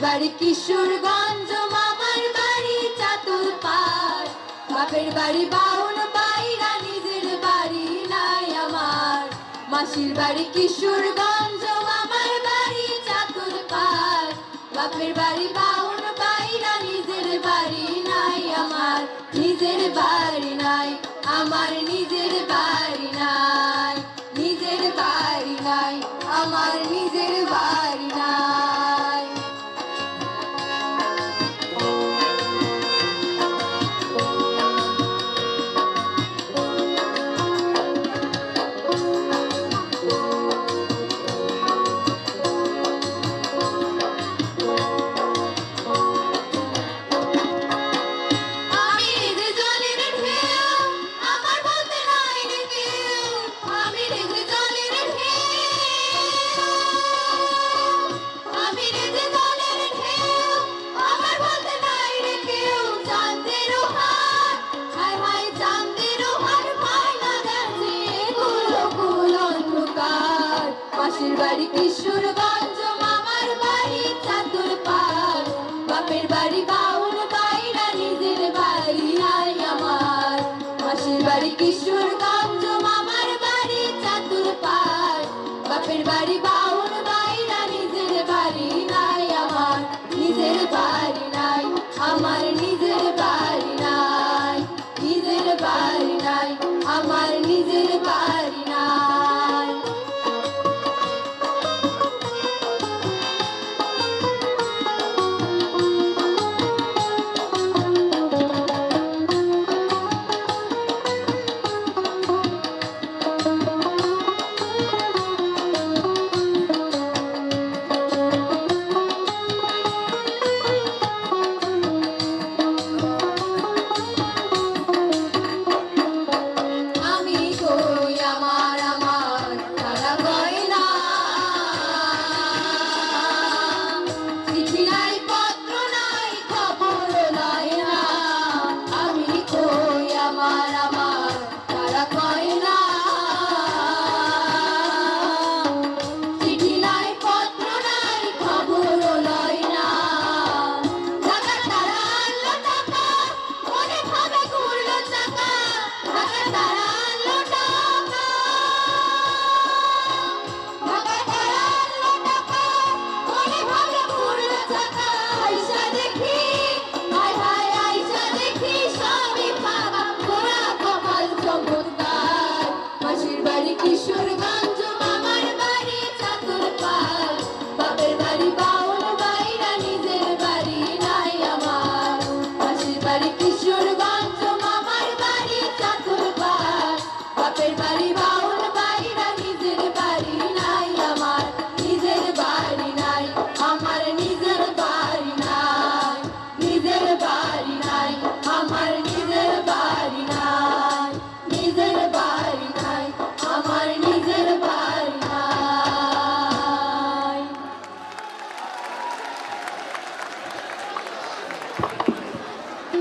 বাড়ি কিশোরগঞ্জ, মামার বাড়ি চাতুলপাড়। বাপের বাড়ি বাউন পায়রা, নিজের বাড়ি নাই আমার। মাসির বাড়ি কিশোরগঞ্জ, মামার বাড়ি চাতুলপাড়। বাপের বাড়ি বাউন পায়রা, নিজের বাড়ি নাই আমার। নিজের বাড়ি নাই আমার, নিজের বাড়ি নাই, নিজের বাড়ি নাই আমার, নিজের বাড়ি নাই। মাসির বাড়ি কিশোরগঞ্জ, মামার বাড়ি চাতুলপাড়। বাপের বাড়ি বাউন পায়রা, নিজের বাড়ি নাই আমার। মাসির বাড়ি কিশোরগঞ্জ, মামার বাড়ি চাতুলপাড়। বাপের বাড়ি